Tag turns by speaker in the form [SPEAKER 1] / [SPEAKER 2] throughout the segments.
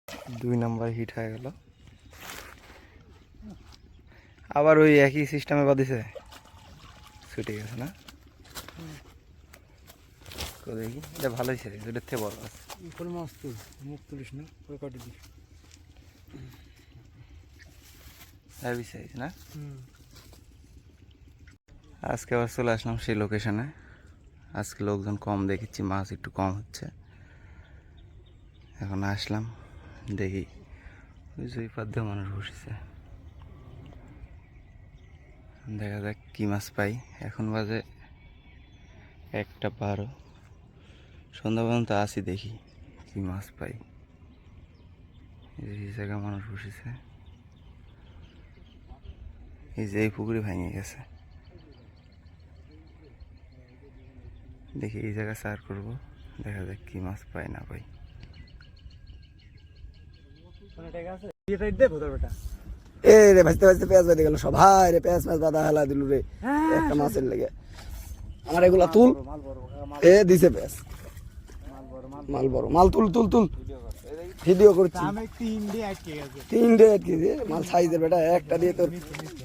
[SPEAKER 1] 2 number hit হয়ে গেল। আবার ওই একই সিস্টেমে বাঁধিছে, ছুটে গেছে না? দেখি এটা ভালোই ছিল, এটার থেকে বড় আছে।
[SPEAKER 2] মাছ তুল, মুখ তুলিস না, ওই কাটি দিস।
[SPEAKER 1] হেভি সাইজ না? আজকে আবার চলে আসলাম সেই লোকেশনে। আজকে লোকজন কম দেখেছি, মাছ একটু কম হচ্ছে। এখন আসলাম, দেখি ওই যে পাদ্য মানুষ বসেছে, দেখা যাক কি মাছ পাই। এখন বাজে 1:12, সন্ধ্যা পর্যন্ত আসি, দেখি কি মাছ পাই। এই জায়গায় মানুষ বসেছে, এই যে এই পুকুরে ভেঙে গেছে। দেখি এই জায়গা সার করব, দেখা যাক কি মাছ পাই না পাই।
[SPEAKER 2] এ রে ভাজতে ভাজতে পেঁয়াজ বেঁধে গেল সব। হাই রে, পেঁয়াজ মাছ বাঁধা হেলা দিল রে একটা মাছের লেগে। আমার এগুলা তুল, এ দিছে পেঁয়াজ, মাল বড়, মাল তুল তুল তুল, ভিডিও করছি। 3 আটকে গেছে মাল সাইজের বেটা, একটা দিয়ে তোর।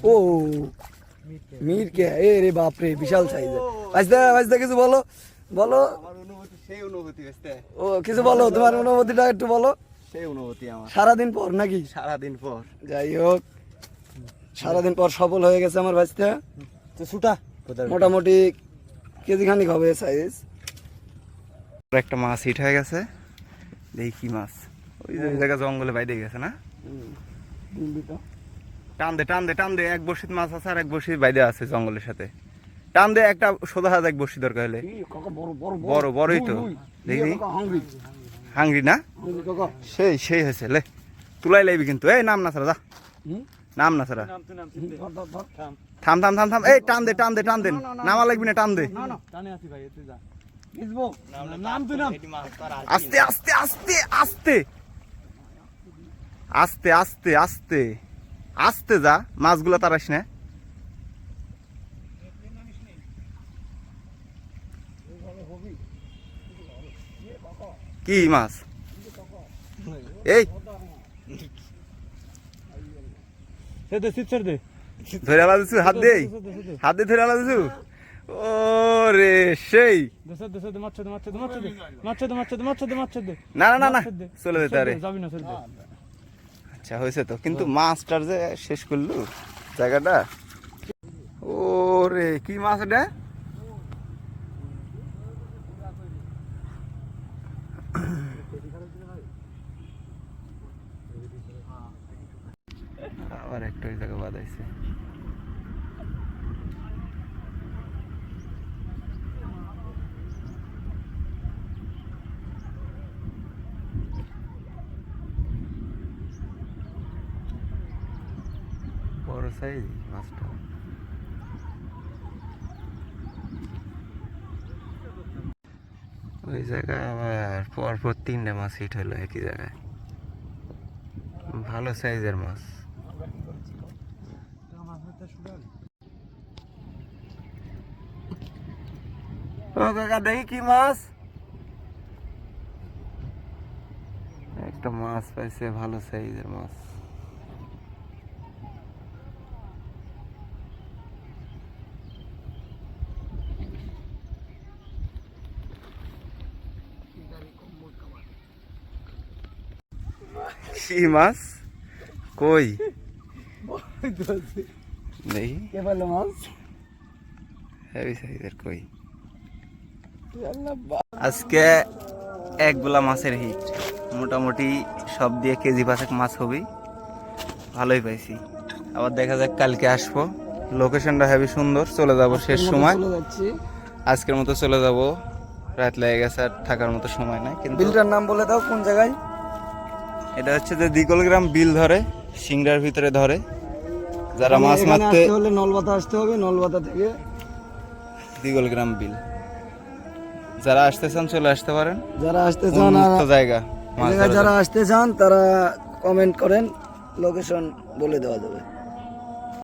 [SPEAKER 2] ও মির কে, এ রে বাপ রে, বিশাল সাইজের। ভাজতে ভাজতে কিছু বলো, বলো।
[SPEAKER 1] সেই অনুভূতি
[SPEAKER 2] ও কিছু বলো, তোমার অনুভূতিটা একটু বলো।
[SPEAKER 1] সেই অনুভূতি আমার
[SPEAKER 2] সারাদিন পর নাকি?
[SPEAKER 1] সারাদিন পর,
[SPEAKER 2] যাই হোক, সারাদিন পর সফল হয়ে গেছে আমার ভাজতে। মোটামুটি কেজি খানিক হবে সাইজ।
[SPEAKER 1] একটা মাছ হিট হয়ে গেছে, দেখি কি মাছ। ওই জায়গা জঙ্গলে বাইরে গেছে না? টান দে টান দে টান দে, এক বড়শিত মাছ আছে আর এক বড়শি বাইরে আছে জঙ্গলের সাথে। টান দে, একটা সোজা হাত এক বড়শি দরকার হলে। বড় বড়ই তো, দেখি। হাঙ্গরি না? সেই সেই হয়েছে, লে তুলাই লাইবি কিন্তু। এই নাম না সারা, যা নাম না সারা, থাম থাম থাম থাম। এই টান দে টান দে টান দে, নামা লাগবি না, টান দে। আস্তে আস্তে আস্তে আস্তে আস্তে আস্তে আস্তে আস্তে যা, মাছগুলো তারাস না। কি মাছ? এই ধরে আলা দিছু, হাত দে, হাত দিয়ে ধরে আলা দিছু। ও রে সেই, না না না না, চলে যেতে আরে। আচ্ছা হয়েছে তো, কিন্তু মাছটার যে শেষ করলু জায়গাটা। ও রে, কি মাছ এটা? আবার একটা ওই জায়গা বাঁধাইছে। বড় সাইজ মাছটা। ওই জায়গায় আবার পরপর 3টে মাছ হিট হলো একই জায়গায়, ভালো সাইজের মাছ। ও কাকা দেখি কি মাছ? একটা মাছ পাইছে, ভালো সাইজের মাছ। কি মাছ? কই দেখি,
[SPEAKER 2] কে বললো মাছ?
[SPEAKER 1] হেভি সাইজের কই। আজকে একবেলা মাছের হিট, মোটামুটি সব দিয়ে কেজি 5 মাছ হবে, ভালোই পাইছি। আবার দেখা যাক কালকে আসবো। লোকেশনটা হেভি সুন্দর, চলে যাব শেষ সময়। আজকের মতো চলে যাব, রাত লেগে গেছে, আর থাকার মতো সময় নাই। কিন্তু
[SPEAKER 2] বিলটার নাম বলে দাও, কোন জায়গায়?
[SPEAKER 1] এটা হচ্ছে যে দিগলগ্রাম বিল ধরে, সিংড়ার ভিতরে ধরে। যারা মাছ মারতে
[SPEAKER 2] হলে নলবাতা আসতে হবে, নলবাতা থেকে
[SPEAKER 1] দিগলগ্রাম বিল। যারা আসতে চান চলে আসতে পারেন,
[SPEAKER 2] যারা আসতে চান।
[SPEAKER 1] উন্মুক্ত জায়গা,
[SPEAKER 2] যারা আসতে চান তারা কমেন্ট করেন, লোকেশন বলে দেওয়া যাবে।